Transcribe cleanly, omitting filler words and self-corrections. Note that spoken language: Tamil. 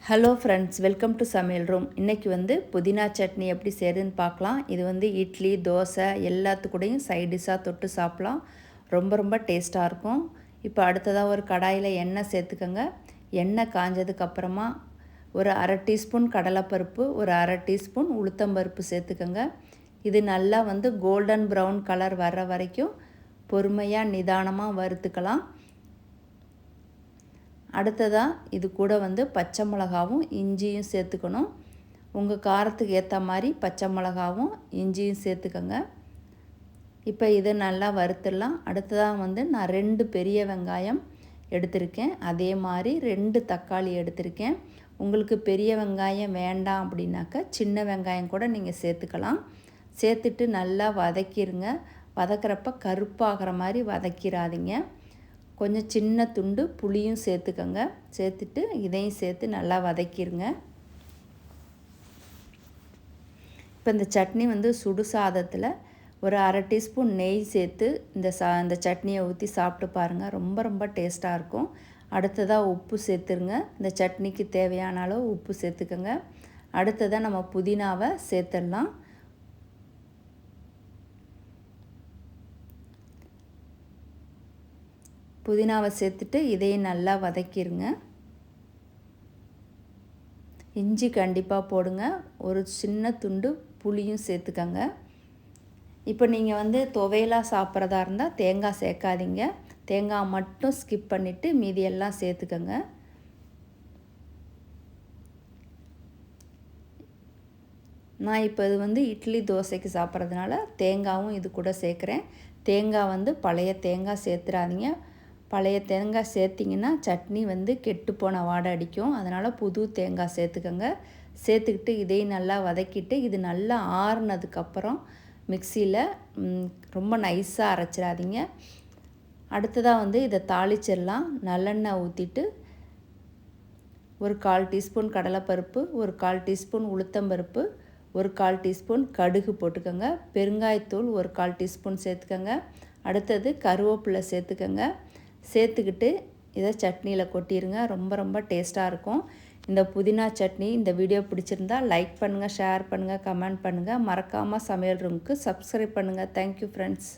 ஹலோ ஃப்ரெண்ட்ஸ், வெல்கம் டு சமையல் ரூம். இன்றைக்கி புதினா சட்னி எப்படி செய்கிறதுன்னு பார்க்கலாம். இது இட்லி, தோசை எல்லாத்துக்கூடையும் சைட் டிஷ்ஷாக தொட்டு சாப்பிட்லாம். ரொம்ப ரொம்ப டேஸ்ட்டாக இருக்கும். இப்போ அடுத்ததாக ஒரு கடாயில் எண்ணெய் சேர்த்துக்கோங்க. எண்ணெய் காஞ்சதுக்கப்புறமா ஒரு அரை டீஸ்பூன் கடலைப்பருப்பு, ஒரு அரை டீஸ்பூன் உளுத்தம்பருப்பு சேர்த்துக்கோங்க. இது நல்லா கோல்டன் ப்ரௌன் கலர் வர்ற வரைக்கும் பொறுமையாக நிதானமாக வறுத்துக்கலாம். அடுத்ததாக இது கூட பச்சை மிளகாவும் இஞ்சியும் சேர்த்துக்கணும். உங்கள் காரத்துக்கு ஏற்ற மாதிரி பச்சை மிளகாவும் இஞ்சியும் சேர்த்துக்கோங்க. இப்போ இதை நல்லா வறுத்துடலாம். அடுத்ததாக நான் 2 பெரிய வெங்காயம் எடுத்திருக்கேன். அதே மாதிரி 2 தக்காளி எடுத்திருக்கேன். உங்களுக்கு பெரிய வெங்காயம் வேண்டாம் அப்படின்னாக்கா சின்ன வெங்காயம் கூட நீங்கள் சேர்த்துக்கலாம். சேர்த்துட்டு நல்லா வதக்கிடுங்க. வதக்கிறப்ப கருப்பாகிற மாதிரி வதக்கிடாதீங்க. கொஞ்சம் சின்ன துண்டு புளியும் சேர்த்துக்கோங்க. சேர்த்துட்டு இதையும் சேர்த்து நல்லா வதக்கிடுங்க. இப்போ இந்த சட்னி சுடு சாதத்தில் ஒரு அரை டீஸ்பூன் நெய் சேர்த்து இந்த சட்னியை ஊற்றி சாப்பிட்டு பாருங்கள். ரொம்ப ரொம்ப டேஸ்ட்டாக இருக்கும். அடுத்ததாக உப்பு சேர்த்துருங்க. இந்த சட்னிக்கு தேவையான அளவு உப்பு சேர்த்துக்கோங்க. அடுத்ததாக நம்ம புதினாவை சேர்த்துடலாம். புதினாவை சேர்த்துட்டு இதையும் நல்லா வதக்கிடுங்க. இஞ்சி கண்டிப்பாக போடுங்க. ஒரு சின்ன துண்டு புளியும் சேர்த்துக்கங்க. இப்போ நீங்கள் துவையலாக சாப்பிட்றதா இருந்தால் தேங்காய் சேர்க்காதீங்க. தேங்காய் மட்டும் ஸ்கிப் பண்ணிவிட்டு மீதியெல்லாம் சேர்த்துக்கங்க. நான் இப்போ இது இட்லி தோசைக்கு சாப்பிட்றதுனால தேங்காயும் இது கூட சேர்க்குறேன். தேங்காய் பழைய தேங்காய் சேர்த்துறாதீங்க. பழைய தேங்காய் சேர்த்திங்கன்னா சட்னி கெட்டுப்போன வாடை அடிக்கும். அதனால் புது தேங்காய் சேர்த்துக்கோங்க. சேர்த்துக்கிட்டு இதையும் நல்லா வதக்கிட்டு இது நல்லா ஆறுனதுக்கப்புறம் மிக்சியில் ரொம்ப நைஸாக அரைச்சிடாதீங்க. அடுத்ததாக இதை தாளிச்சிடலாம். நல்லெண்ணெய் ஊற்றிட்டு ஒரு 1/4 டீஸ்பூன் கடலைப்பருப்பு, ஒரு 1/4 டீஸ்பூன் உளுத்தம்பருப்பு, ஒரு 1/4 டீஸ்பூன் கடுகு போட்டுக்கோங்க. பெருங்காயத்தூள் ஒரு 1/4 டீஸ்பூன் சேர்த்துக்கோங்க. அடுத்தது கருவேப்பிலை சேர்த்துக்கோங்க. சேர்த்துக்கிட்டு இதை சட்னியில் கொட்டிடுங்க. ரொம்ப ரொம்ப டேஸ்ட்டாக இருக்கும் இந்த புதினா சட்னி. இந்த வீடியோ பிடிச்சிருந்தா லைக் பண்ணுங்கள், ஷேர் பண்ணுங்கள், கமெண்ட் பண்ணுங்கள். மறக்காமல் சமையல் ரூமுக்கு சப்ஸ்கிரைப் பண்ணுங்கள். Thank you friends.